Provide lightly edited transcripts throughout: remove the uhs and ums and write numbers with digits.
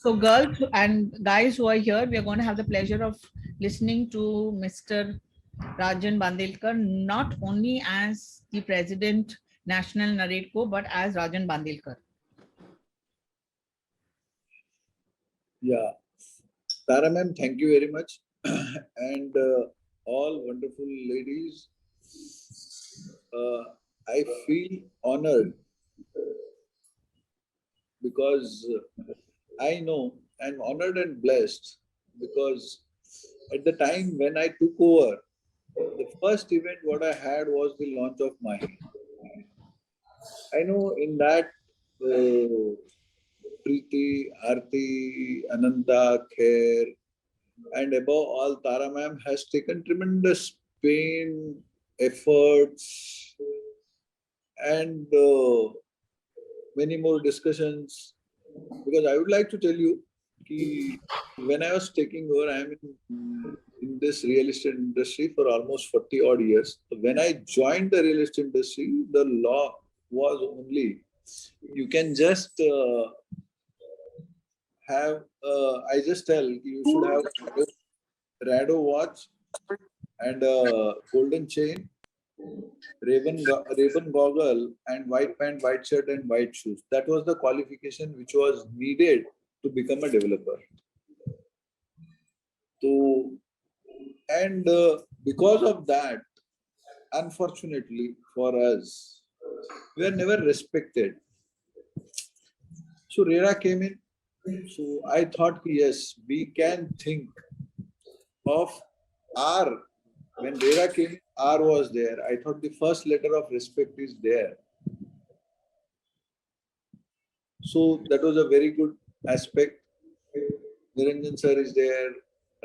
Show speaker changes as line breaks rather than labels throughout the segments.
So, girls and guys who are here, we are going to have the pleasure of listening to Mr. Rajan Bandilkar, not only as the President, National Narrateco, but as Rajan Bandilkar.
Yeah, Tara ma'am, thank you very much. And all wonderful ladies, I feel honored because I know I'm honored and blessed because at the time when I took over, the first event what I had was the launch of Mahi. I know in that Preeti, Arti, Ananta, Khair, and above all, Tara ma'am has taken tremendous pain, efforts, and many more discussions. Because I would like to tell you, ki when I was taking over, I am in this real estate industry for almost 40 odd years. When I joined the real estate industry, the law was only you can just have, I just tell you should have Rado watch and a golden chain, Raven goggle, and white pant, white shirt, and white shoes. That was the qualification which was needed to become a developer. So, and because of that, unfortunately for us, we are never respected. So RERA came in. So I thought, yes, we can think of R. When RERA came, R was there. I thought the first letter of respect is there. So that was a very good aspect. Niranjan sir is there,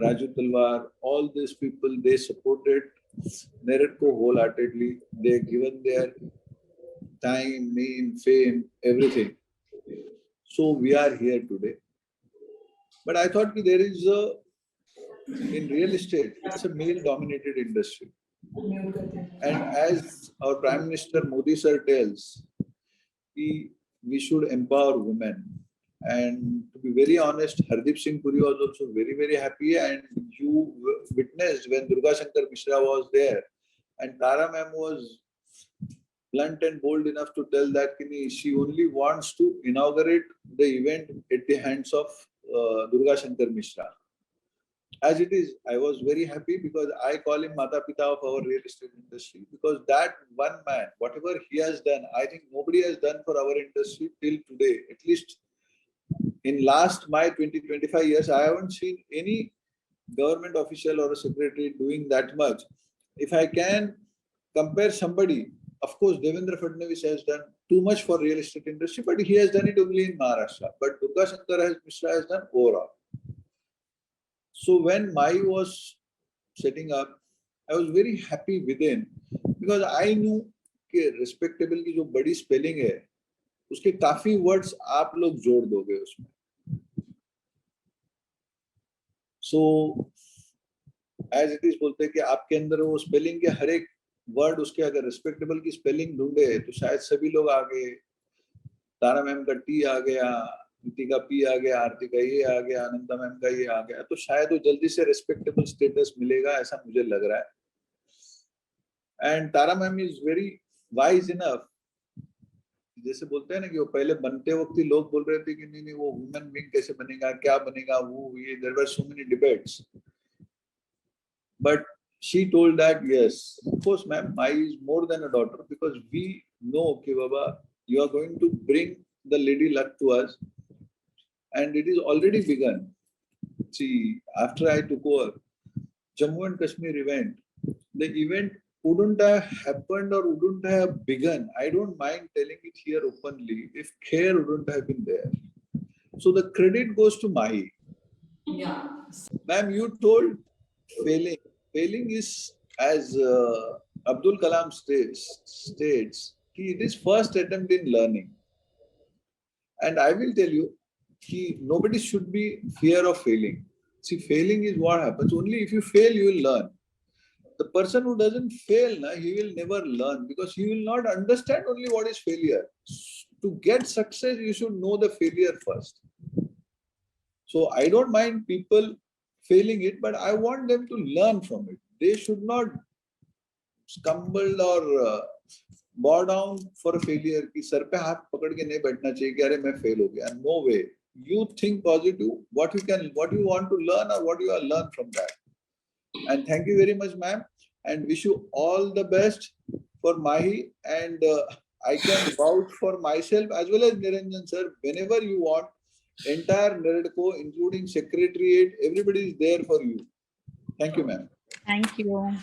Raju Talwar, all these people, they supported Narrateco wholeheartedly. They given their time, name, fame, everything. So we are here today. But I thought there is a, in real estate, it's a male-dominated industry. And as our Prime Minister Modi sir tells, we should empower women. And to be very honest, Hardeep Singh Puri was also very, very happy. And you witnessed when Durga Shankar Mishra was there. And Tara ma'am was blunt and bold enough to tell that she only wants to inaugurate the event at the hands of Durga Shankar Mishra. As it is, I was very happy because I call him Mata Pita of our real estate industry because that one man, whatever he has done, I think nobody has done for our industry till today. At least in last my 20-25 years, I haven't seen any government official or a secretary doing that much. If I can compare somebody, of course, Devendra Fadnavis has done too much for real estate industry, but he has done it only in Maharashtra. But Durga Shankar Mishra has done overall. So when Mai was setting up, I was very happy within because I knew कि respectable की जो बड़ी spelling है, उसके काफी words आप लोग जोड़ दोगे उसमें. So as it is बोलते हैं कि आपके अंदर वो spelling के हर एक word उसके अगर respectable की spelling ढूंढे तो शायद सभी लोग आगे तारा मैम का T आ गया, नीति का P आ गया, आरती का ये आ गया, अनंता मैम का ये आ गया, तो शायद वो जल्दी से respectable status मिलेगा ऐसा मुझे लग रहा है. And Tara ma'am is very wise enough. जैसे बोलते हैं ना कि वो पहले बनते वक्त ही लोग बोल रहे थे कि नहीं वो वुमेन विंग कैसे बनेगा, क्या बनेगा, वो ये there were so many debates. But she told that yes, of course, ma'am, Mai is more than a daughter because we know कि Baba, you are going to bring the lady luck to us, and it is already begun. See, after I took over Jammu and Kashmir event, the event wouldn't have happened or wouldn't have begun. I don't mind telling it here openly if Khair wouldn't have been there. So the credit goes to Mahi.
Yeah.
Ma'am, you told failing. Failing is, as Abdul Kalam states, it is first attempt in learning. And I will tell you, nobody should be fear of failing. See, failing is what happens. Only if you fail, you will learn. The person who doesn't fail, he will never learn because he will not understand only what is failure. To get success, you should know the failure first. So I don't mind people failing it, but I want them to learn from it. They should not stumble or bow down for a failure. कि sir पे हाथ पकड़ के नहीं बैठना चाहिए कि अरे मैं fail हो गया. No way. You think positive. What you want to learn or what you are learn from that. And thank you very much, ma'am. And wish you all the best for Mahi. And I can vouch for myself as well as Niranjan sir. Whenever you want, entire NEREDCO, including secretariat, everybody is there for you. Thank you, ma'am.
Thank you.